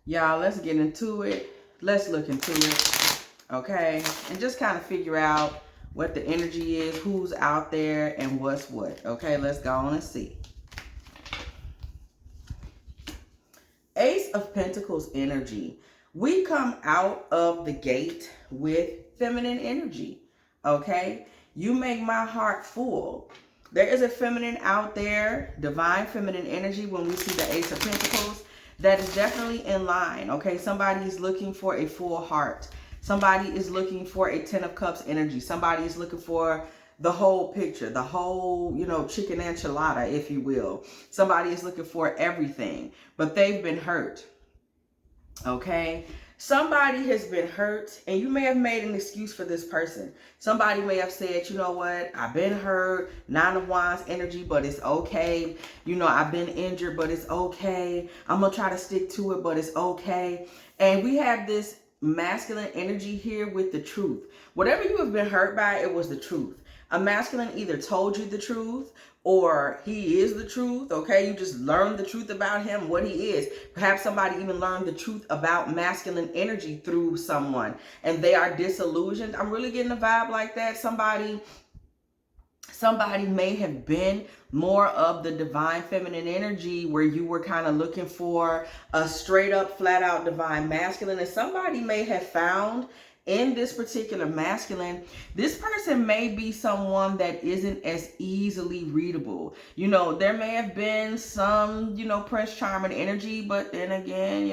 Y'all, let's get into it. Let's look into it, okay? And just kind of figure out what the energy is, who's out there, and what's what. Okay, let's go on and see. Ace of Pentacles energy. We come out of the gate with feminine energy, okay? You make my heart full. There is a feminine out there, divine feminine energy, when we see the Ace of Pentacles. That is definitely in line, okay? Somebody is looking for a full heart. Somebody is looking for a 10 of Cups energy. Somebody is looking for the whole picture, the whole, chicken enchilada, if you will. Somebody is looking for everything, but they've been hurt, okay? Somebody has been hurt, and you may have made an excuse for this person. Somebody may have said, you know what, I've been hurt, 9 of Wands energy, but it's okay. I've been injured, but it's okay. I'm going to try to stick to it, but it's okay. And we have this masculine energy here with the truth. Whatever you have been hurt by, it was the truth. A masculine either told you the truth or he is the truth, okay? You just learned the truth about him, what he is. Perhaps somebody even learned the truth about masculine energy through someone and they are disillusioned. I'm really getting a vibe like that. Somebody may have been more of the divine feminine energy where you were kind of looking for a straight up, flat out divine masculine. And somebody may have found in this particular masculine, this person may be someone that isn't as easily readable. There may have been some, Prince Charming energy, but then again,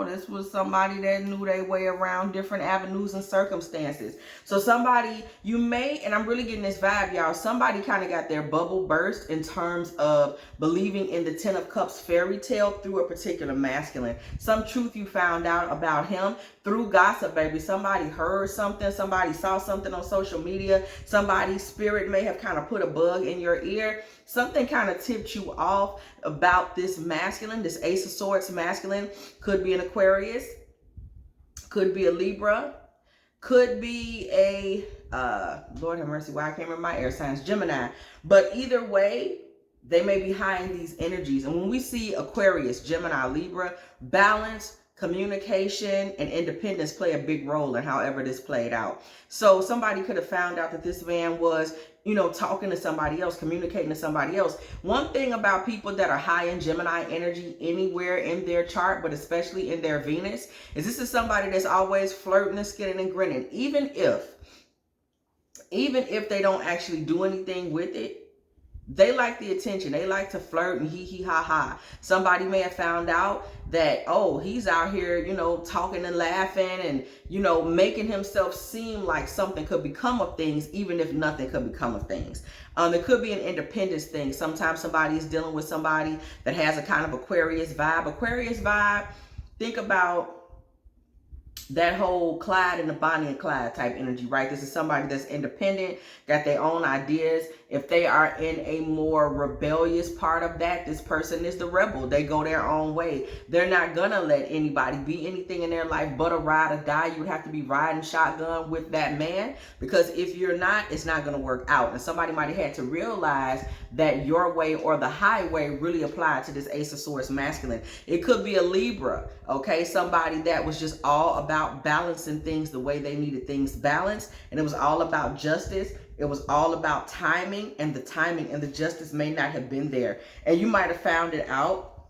this was somebody that knew their way around different avenues and circumstances. So somebody, you may, and I'm really getting this vibe, y'all, somebody kind of got their bubble burst in terms of believing in the 10 of Cups fairy tale through a particular masculine. Some truth you found out about him through gossip, baby. Somebody heard something, somebody saw something on social media, somebody's spirit may have kind of put a bug in your ear. Something kind of tipped you off about this masculine, this Ace of Swords masculine. Could be an Aquarius, could be a Libra, could be a, Lord have mercy, why I can't remember my air signs, Gemini. But either way, they may be high in these energies. And when we see Aquarius, Gemini, Libra, balance, communication, and independence play a big role in however this played out. So somebody could have found out that this man was, talking to somebody else, communicating to somebody else. One thing about people that are high in Gemini energy anywhere in their chart, but especially in their Venus, is this is somebody that's always flirting and skidding and grinning. Even if they don't actually do anything with it, they like the attention. They like to flirt and hee ha ha. Somebody may have found out that, oh, he's out here, talking and laughing and, making himself seem like something could become of things, even if nothing could become of things. It could be an independence thing. Sometimes somebody is dealing with somebody that has a kind of Aquarius vibe. Think about that whole Clyde and the Bonnie and Clyde type energy, right? This is somebody that's independent, got their own ideas. If they are in a more rebellious part of that, this person is the rebel. They go their own way. They're not gonna let anybody be anything in their life but a ride or die. You would have to be riding shotgun with that man, because if you're not, it's not gonna work out. And somebody might have had to realize that your way or the highway really applied to this Ace of Swords masculine. It could be a Libra, okay? Somebody that was just all about balancing things the way they needed things balanced, and it was all about justice. It was all about timing, and the timing and the justice may not have been there. And you might have found it out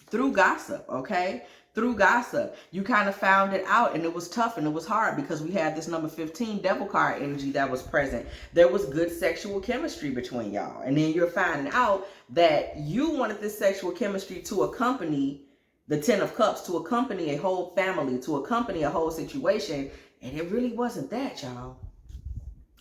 through gossip, okay? Through gossip. You kind of found it out, and it was tough and it was hard because we had this number 15 devil card energy that was present. There was good sexual chemistry between y'all. And then you're finding out that you wanted this sexual chemistry to accompany the 10 of Cups, to accompany a whole family, to accompany a whole situation. And it really wasn't that, y'all.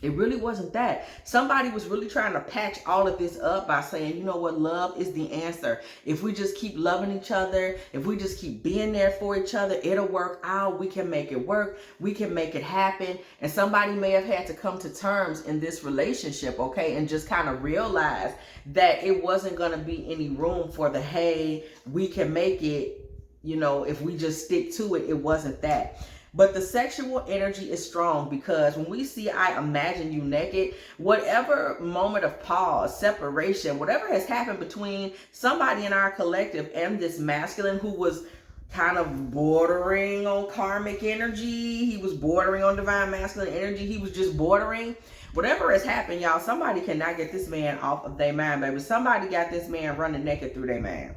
It really wasn't that. Somebody was really trying to patch all of this up by saying, you know what, love is the answer. If we just keep loving each other, if we just keep being there for each other, it'll work out. We can make it work. We can make it happen. And somebody may have had to come to terms in this relationship, okay, and just kind of realize that it wasn't going to be any room for the, hey, we can make it, if we just stick to it. It wasn't that. But the sexual energy is strong, because when we see I Imagine You Naked, whatever moment of pause, separation, whatever has happened between somebody in our collective and this masculine who was kind of bordering on karmic energy. He was bordering on divine masculine energy. He was just bordering. Whatever has happened, y'all, somebody cannot get this man off of their mind, baby. Somebody got this man running naked through their mind.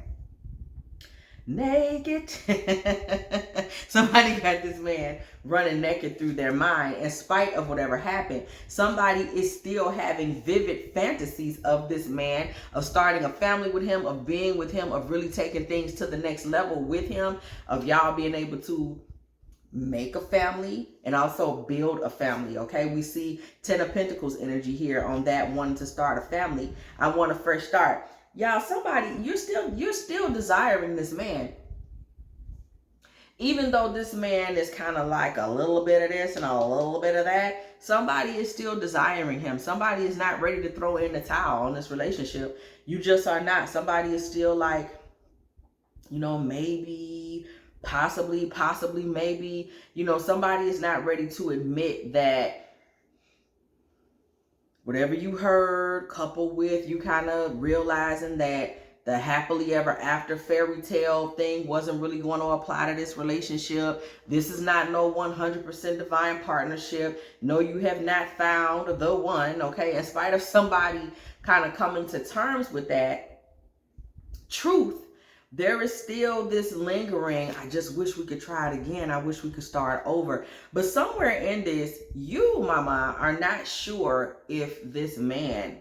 Naked. Somebody got this man running naked through their mind. In spite of whatever happened, somebody is still having vivid fantasies of this man, of starting a family with him, of being with him, of really taking things to the next level with him, of y'all being able to make a family and also build a family. Okay, we see 10 of Pentacles energy here on that, wanting to start a family. I want a fresh start. Y'all, somebody, you're still desiring this man. Even though this man is kind of like a little bit of this and a little bit of that, somebody is still desiring him. Somebody is not ready to throw in the towel on this relationship. You just are not. Somebody is still like, you know, maybe, possibly, maybe. You know, somebody is not ready to admit that whatever you heard, coupled with you kind of realizing that the happily ever after fairy tale thing wasn't really going to apply to this relationship. This is not no 100% divine partnership. No, you have not found the one, okay? In spite of somebody kind of coming to terms with that truth, there is still this lingering, I just wish we could try it again. I wish we could start over. But somewhere in this, you, mama, are not sure if this man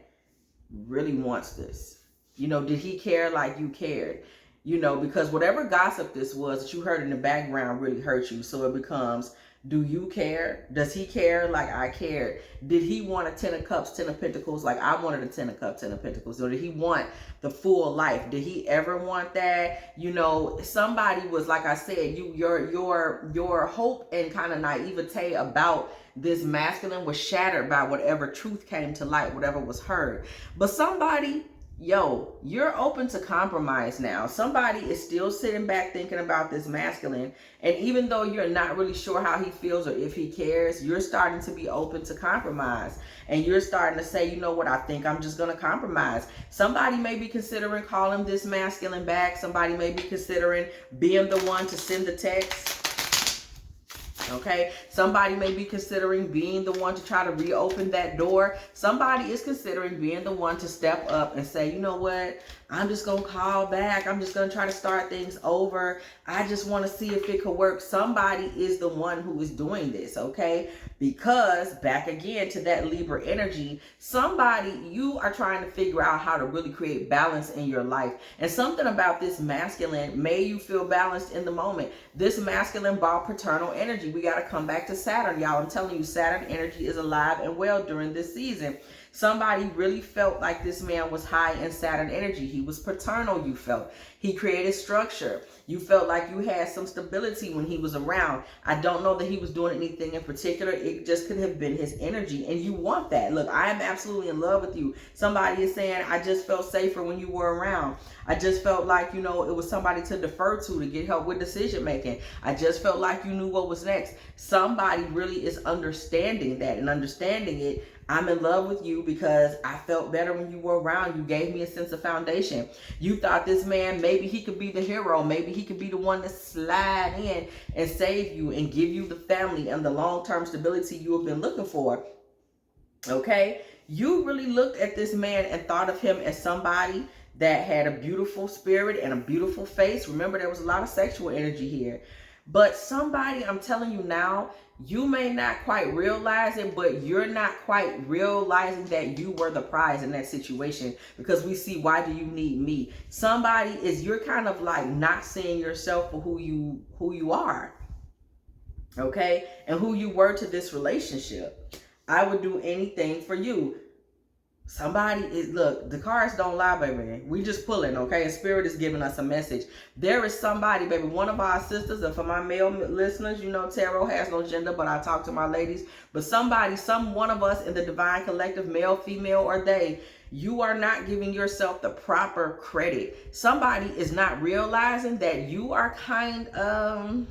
really wants this. You know, did he care like you cared? You know, because whatever gossip this was that you heard in the background really hurt you. So it becomes, do you care? Does he care like I cared? Did he want a 10 of Cups, 10 of Pentacles like I wanted a 10 of Cups, 10 of Pentacles? Or did he want the full life? Did he ever want that? You know, somebody was, like I said, your hope and kind of naivete about this masculine was shattered by whatever truth came to light, whatever was heard. But somebody, yo, you're open to compromise now. Somebody is still sitting back thinking about this masculine. And even though you're not really sure how he feels or if he cares, you're starting to be open to compromise. And you're starting to say, you know what, I think I'm just going to compromise. Somebody may be considering calling this masculine back. Somebody may be considering being the one to send the text. Okay, somebody may be considering being the one to try to reopen that door. Somebody is considering being the one to step up and say, you know what, I'm just going to call back. I'm just going to try to start things over. I just want to see if it could work. Somebody is the one who is doing this, okay? Because back again to that Libra energy, somebody, you are trying to figure out how to really create balance in your life. And something about this masculine made you feel balanced in the moment. This masculine brought paternal energy. We got to come back to Saturn, y'all. I'm telling you, Saturn energy is alive and well during this season. Somebody really felt like this man was high in Saturn energy. He was paternal, you felt. He created structure. You felt like you had some stability when he was around. I don't know that he was doing anything in particular. It just could have been his energy. And you want that. Look, I am absolutely in love with you. Somebody is saying, I just felt safer when you were around. I just felt like, you know, it was somebody to defer to get help with decision making. I just felt like you knew what was next. Somebody really is understanding that and understanding it. I'm in love with you because I felt better when you were around. You gave me a sense of foundation. You thought this man, maybe he could be the hero. Maybe he could be the one to slide in and save you and give you the family and the long-term stability you have been looking for. Okay? You really looked at this man and thought of him as somebody that had a beautiful spirit and a beautiful face. Remember, there was a lot of sexual energy here. But somebody, I'm telling you now, you may not quite realize it, but you're not quite realizing that you were the prize in that situation, because we see, why do you need me? Somebody is, you're kind of like not seeing yourself for who you are, okay? And who you were to this relationship. I would do anything for you. Somebody is, look, the cards don't lie, baby. We just pulling, okay? And Spirit is giving us a message. There is somebody, baby, one of our sisters, and for my male listeners, you know, tarot has no gender, but I talk to my ladies. But somebody, one of us in the divine collective, male, female, or they, you are not giving yourself the proper credit. Somebody is not realizing that you are kind of,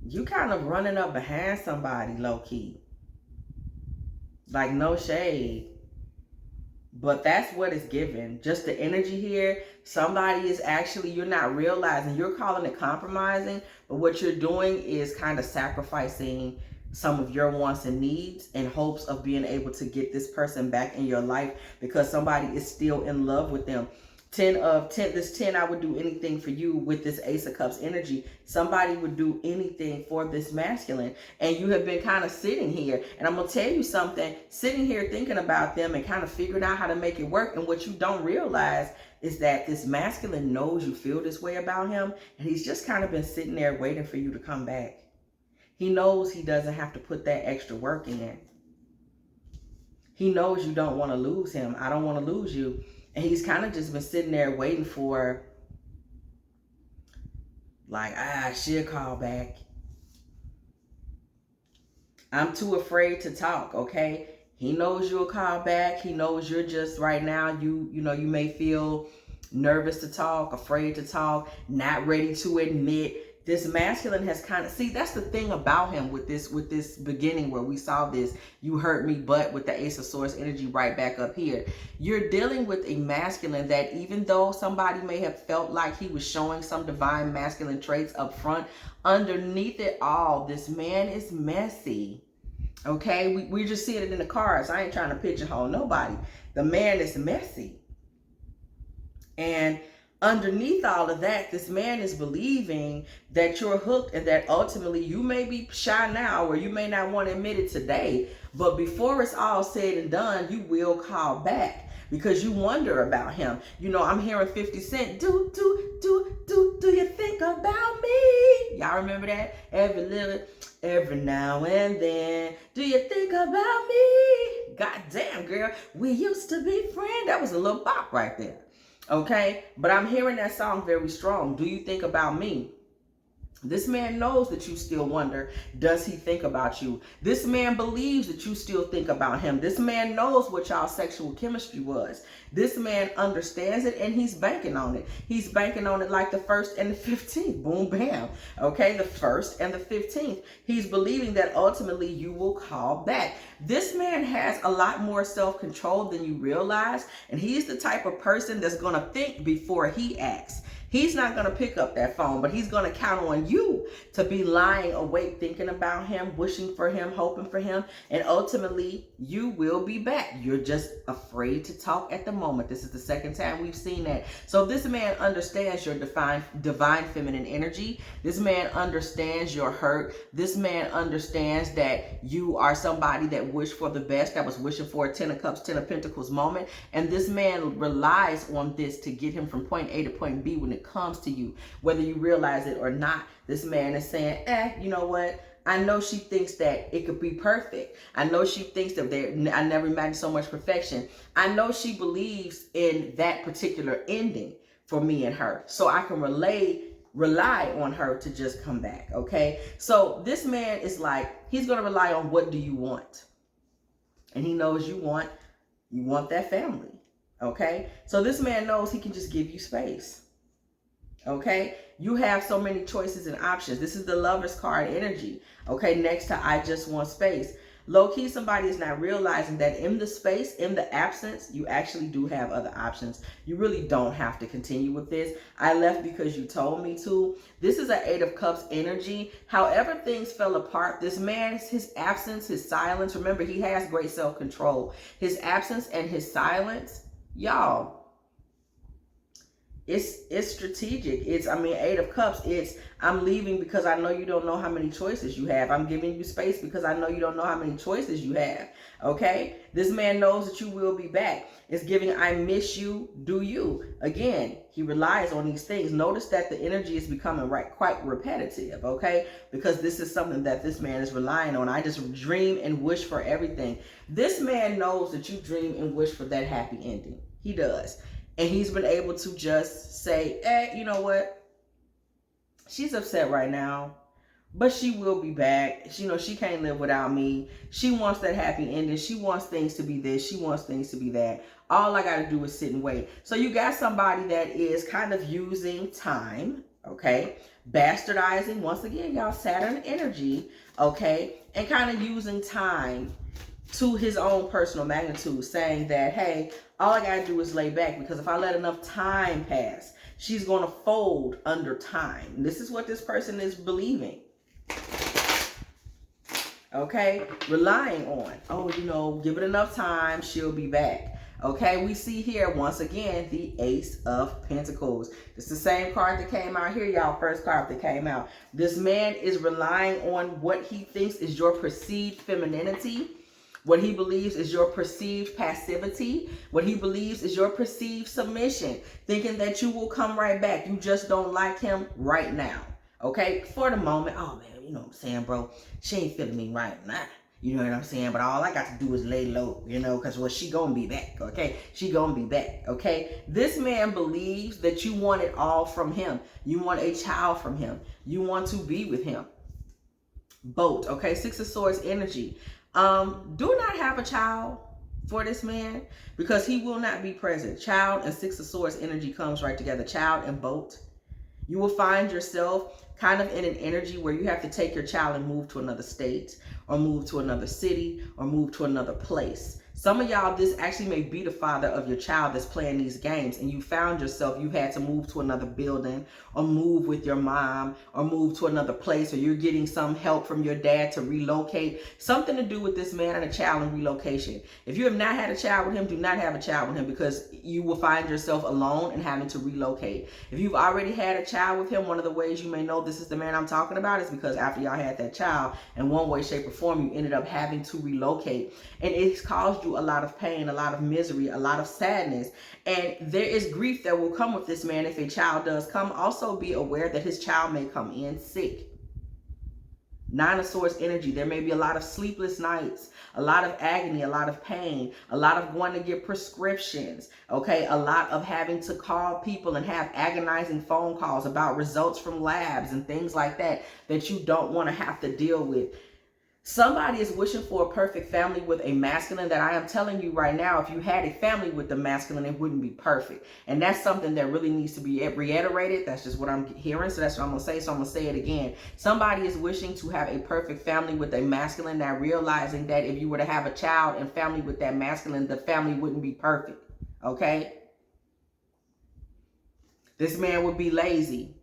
you kind of running up behind somebody, low-key. Like, no shade. But that's what it's given. Just the energy here. Somebody is actually, you're not realizing, you're calling it compromising, but what you're doing is kind of sacrificing some of your wants and needs in hopes of being able to get this person back in your life because somebody is still in love with them. 10 of 10, this 10, I would do anything for you with this Ace of Cups energy. Somebody would do anything for this masculine. And you have been kind of sitting here. And I'm going to tell you something, sitting here thinking about them and kind of figuring out how to make it work. And what you don't realize is that this masculine knows you feel this way about him. And he's just kind of been sitting there waiting for you to come back. He knows he doesn't have to put that extra work in. He knows you don't want to lose him. I don't want to lose you. And he's kind of just been sitting there waiting for, like, she'll call back. I'm too afraid to talk, okay? He knows you'll call back. He knows you're just right now, you know, you may feel nervous to talk, afraid to talk, not ready to admit. This masculine has kind of, see, that's the thing about him with this beginning where we saw this, you hurt me, but with the Ace of Swords energy right back up here. You're dealing with a masculine that even though somebody may have felt like he was showing some divine masculine traits up front, underneath it all, this man is messy. Okay, we just seeing it in the cards. I ain't trying to pigeonhole nobody. The man is messy. And underneath all of that, this man is believing that you're hooked and that ultimately you may be shy now or you may not want to admit it today, but before it's all said and done, you will call back because you wonder about him. You know, I'm hearing 50 Cent, do you think about me? Y'all remember that? Every now and then, do you think about me? God damn, girl, we used to be friends. That was a little bop right there. Okay, but I'm hearing that song very strong. Do you think about me? This man knows that you still wonder, does he think about you? This man believes that you still think about him. This man knows what y'all sexual chemistry was. This man understands it and he's banking on it. He's banking on it like the 1st and the 15th. Boom, bam. Okay, the 1st and the 15th. He's believing that ultimately you will call back. This man has a lot more self-control than you realize. And he's the type of person that's going to think before he acts. He's not going to pick up that phone, but he's going to count on you to be lying awake, thinking about him, wishing for him, hoping for him. And ultimately, you will be back. You're just afraid to talk at the moment. This is the second time we've seen that. So this man understands your divine feminine energy. This man understands your hurt. This man understands that you are somebody that wished for the best, that was wishing for a 10 of Cups, 10 of Pentacles moment. And this man relies on this to get him from point A to point B when it comes to you, whether you realize it or not. This man is saying, you know what? I know she thinks that it could be perfect. I know she thinks that I never imagined so much perfection. I know she believes in that particular ending for me and her. So I can rely on her to just come back. Okay. So this man is like, he's going to rely on what do you want? And he knows you want that family. Okay. So this man knows he can just give you space. Okay, you have so many choices and options. This is the Lover's card energy. Okay, next to I just want space. Low key, somebody is not realizing that in the space, in the absence, you actually do have other options. You really don't have to continue with this. I left because you told me to. This is an 8 of Cups energy. However things fell apart, this man, his absence, his silence, remember he has great self-control. His absence and his silence, y'all, it's strategic. It's, I mean, 8 of Cups. It's, I'm leaving because I know you don't know how many choices you have. I'm giving you space because I know you don't know how many choices you have. Okay? This man knows that you will be back. It's giving, I miss you, do you. Again, he relies on these things. Notice that the energy is becoming quite repetitive, okay? Because this is something that this man is relying on. I just dream and wish for everything. This man knows that you dream and wish for that happy ending. He does. And he's been able to just say, you know what? She's upset right now, but she will be back. You know, she can't live without me. She wants that happy ending. She wants things to be this. She wants things to be that. All I got to do is sit and wait. So you got somebody that is kind of using time, okay? Bastardizing, once again, y'all, Saturn energy, okay? And kind of using time to his own personal magnitude, saying that, hey, all I gotta do is lay back, because if I let enough time pass, she's gonna fold under time. This is what this person is believing. Okay, relying on, oh, you know, give it enough time, she'll be back. Okay, we see here once again the Ace of Pentacles. It's the same card that came out here, y'all. First card that came out. This man is relying on what he thinks is your perceived femininity, what he believes is your perceived passivity, what he believes is your perceived submission, thinking that you will come right back. You just don't like him right now. Okay, for the moment. Oh man, you know what I'm saying, bro? She ain't feeling me right now. You know what I'm saying? But all I got to do is lay low, you know, because, well, she gonna be back, okay? She gonna be back, okay? This man believes that you want it all from him. You want a child from him. You want to be with him. Boat, okay? Six of Swords energy. Do not have a child for this man, because he will not be present. Child and Six of Swords energy comes right together. Child and boat. You will find yourself kind of in an energy where you have to take your child and move to another state, or move to another city, or move to another place. Some of y'all, this actually may be the father of your child that's playing these games, and you found yourself, you had to move to another building, or move with your mom, or move to another place, or you're getting some help from your dad to relocate. Something to do with this man and a child and relocation. If you have not had a child with him, do not have a child with him, because you will find yourself alone and having to relocate. If you've already had a child with him, one of the ways you may know this is the man I'm talking about is because after y'all had that child, in one way, shape, or form, you ended up having to relocate, and it's caused you a lot of pain, a lot of misery, a lot of sadness, and there is grief that will come with this man if a child does come. Also be aware that his child may come in sick. Nine of Swords energy. There may be a lot of sleepless nights, a lot of agony, a lot of pain, a lot of going to get prescriptions, okay? A lot of having to call people and have agonizing phone calls about results from labs and things like that that you don't want to have to deal with. Somebody is wishing for a perfect family with a masculine that I am telling you right now, if you had a family with the masculine, it wouldn't be perfect. And that's something that really needs to be reiterated. That's just what I'm hearing. So that's what I'm going to say. So I'm going to say it again. Somebody is wishing to have a perfect family with a masculine, that realizing that if you were to have a child and family with that masculine, the family wouldn't be perfect. Okay? This man would be lazy.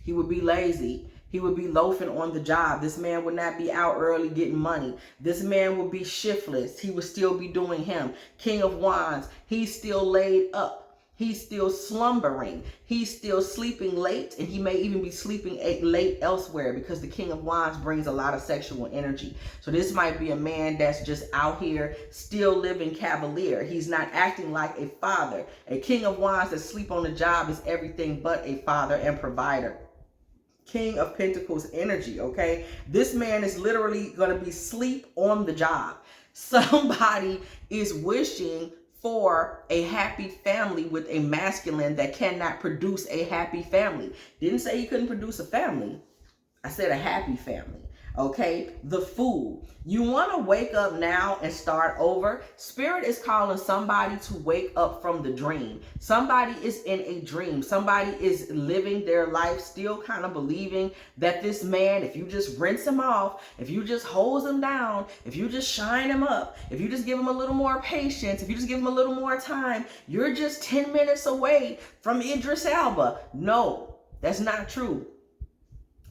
He would be lazy. He would be loafing on the job. This man would not be out early getting money. This man would be shiftless. He would still be doing him. King of Wands, he's still laid up. He's still slumbering. He's still sleeping late, and he may even be sleeping late elsewhere, because the King of Wands brings a lot of sexual energy. So this might be a man that's just out here still living cavalier. He's not acting like a father. A King of Wands that sleep on the job is everything but a father and provider. King of Pentacles energy, okay? This man is literally going to be sleep on the job. Somebody is wishing for a happy family with a masculine that cannot produce a happy family. Didn't say he couldn't produce a family. I said a happy family. Okay, the Fool. You want to wake up now and start over. Spirit is calling somebody to wake up from the dream. Somebody is in a dream. Somebody is living their life still kind of believing that this man, if you just rinse him off, if you just hose him down, if you just shine him up, if you just give him a little more patience, if you just give him a little more time, you're just 10 minutes away from Idris Elba. No, that's not true.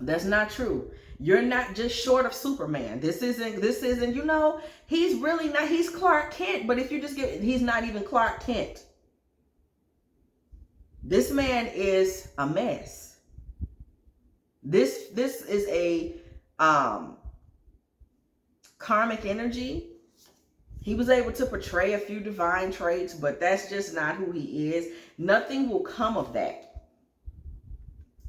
That's not true. You're not just short of Superman. This isn't, you know, he's really not, he's Clark Kent, but if you just get, he's not even Clark Kent. This man is a mess. This is a karmic energy. He was able to portray a few divine traits, but that's just not who he is. Nothing will come of that.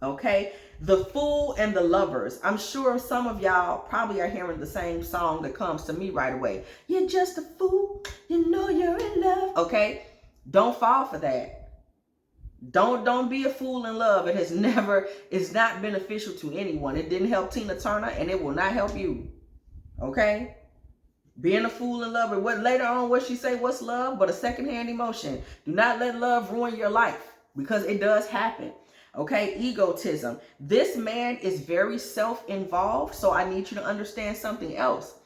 Okay? The Fool and the Lovers. I'm sure some of y'all probably are hearing the same song that comes to me right away. You're just a fool. You know you're in love. Okay? Don't fall for that. Don't be a fool in love. It has never, it's not beneficial to anyone. It didn't help Tina Turner, and it will not help you. Okay? Being a fool in love. What later on, what she say, what's love? But a secondhand emotion. Do not let love ruin your life, because it does happen. Okay, egotism. This man is very self-involved, so I need you to understand something else.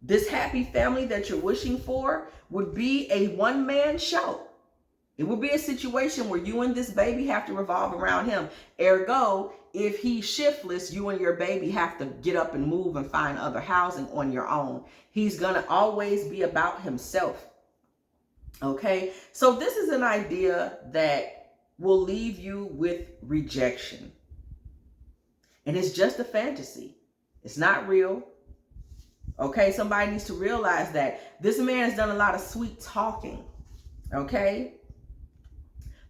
This happy family that you're wishing for would be a one-man show. It would be a situation where you and this baby have to revolve around him. Ergo, if he's shiftless, you and your baby have to get up and move and find other housing on your own. He's going to always be about himself. Okay? So this is an idea that will leave you with rejection. And it's just a fantasy. It's not real. Okay? Somebody needs to realize that this man has done a lot of sweet talking. Okay?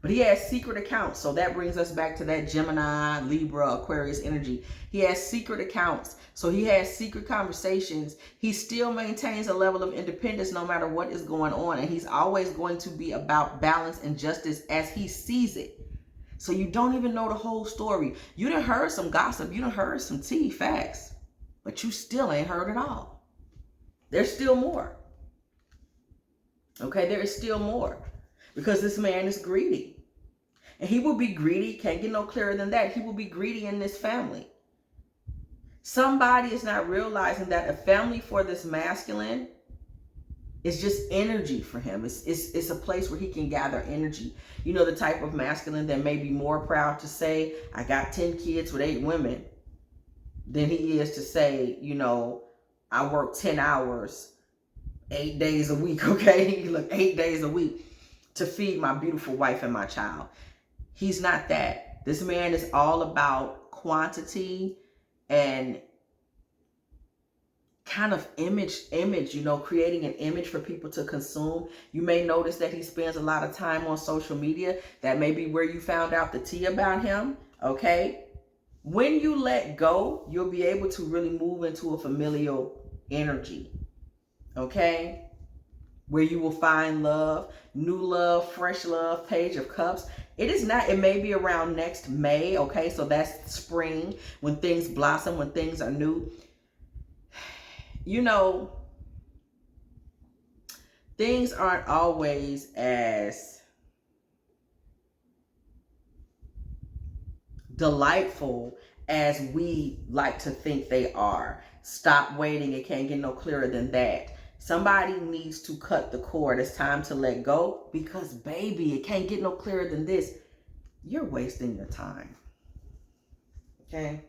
But he has secret accounts. So that brings us back to that Gemini, Libra, Aquarius energy. He has secret accounts. So he has secret conversations. He still maintains a level of independence no matter what is going on. And he's always going to be about balance and justice as he sees it. So you don't even know the whole story. You done heard some gossip. You done heard some tea, facts. But you still ain't heard it all. There's still more. Okay, there is still more. Because this man is greedy. And he will be greedy. Can't get no clearer than that. He will be greedy in this family. Somebody is not realizing that a family for this masculine is just energy for him. It's a place where he can gather energy. You know, the type of masculine that may be more proud to say, I got 10 kids with 8 women, than he is to say, you know, I work 10 hours, 8 days a week, okay? Look, 8 days a week to feed my beautiful wife and my child. He's not that. This man is all about quantity and kind of image, you know, creating an image for people to consume. You may notice that he spends a lot of time on social media. That may be where you found out the tea about him, okay? When you let go, you'll be able to really move into a familial energy, okay? Where you will find love, new love, fresh love, Page of Cups. It is not, it may be around next May, okay? So that's spring, when things blossom, when things are new. You know, things aren't always as delightful as we like to think they are. Stop waiting. It can't get no clearer than that. Somebody needs to cut the cord. It's time to let go because, baby, it can't get no clearer than this. You're wasting your time. Okay?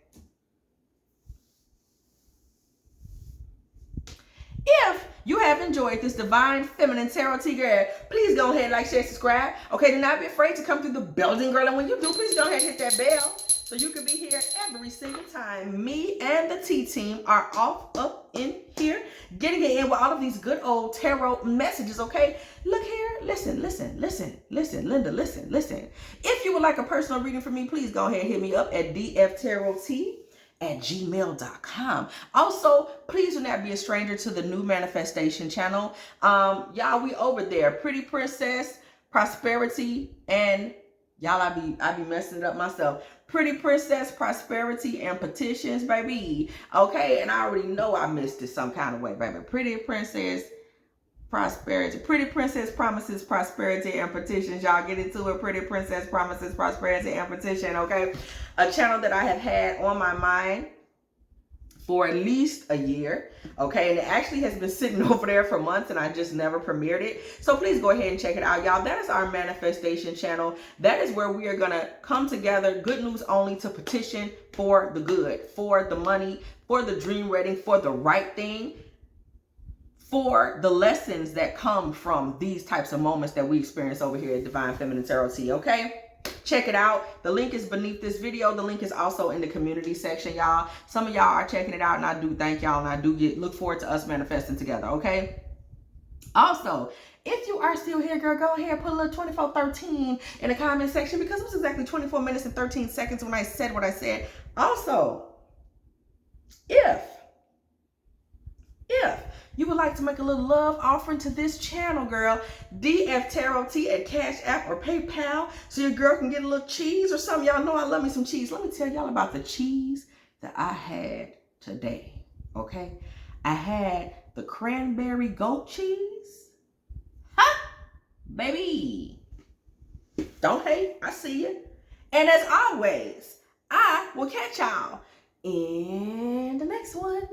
If you have enjoyed this Divine Feminine Tarot Tea, girl, please go ahead, like, share, subscribe. Okay, do not be afraid to come through the building, girl. And when you do, please go ahead and hit that bell so you can be here every single time me and the Tea Team are off up in here, getting it in with all of these good old tarot messages, okay? Look here, listen, Linda, listen. If you would like a personal reading from me, please go ahead and hit me up at dftarottea@gmail.com. Also, please do not be a stranger to the new manifestation channel. Y'all, we over there. Pretty Princess, Prosperity, and y'all, I be messing it up myself. Pretty Princess, Prosperity, and Petitions, baby. Okay, and I already know I missed it some kind of way, baby. Pretty Princess, Prosperity. Pretty Princess Promises, Prosperity, and Petitions. Y'all get into it. Pretty Princess Promises, Prosperity, and Petition, okay? A channel that I have had on my mind for at least a year, okay? And it actually has been sitting over there for months and I just never premiered it. So please go ahead and check it out, y'all. That is our manifestation channel. That is where we are gonna come together, good news only, to petition for the good, for the money, for the dream wedding, for the right thing, for the lessons that come from these types of moments that we experience over here at Divine Feminine Tarot Tea, okay? Check it out. The link is beneath this video. The link is also in the community section, y'all. Some of y'all are checking it out, and I do thank y'all, and I do look forward to us manifesting together, okay? Also, if you are still here, girl, go ahead, put a little 2413 in the comment section, because it was exactly 24 minutes and 13 seconds when I said what I said. Also, if you would like to make a little love offering to this channel, girl, dftarottea at Cash App or PayPal, so your girl can get a little cheese or something. Y'all know I love me some cheese. Let me tell y'all about the cheese that I had today, okay? I had the cranberry goat cheese. Huh? Baby. Don't hate. I see you. And as always, I will catch y'all in the next one.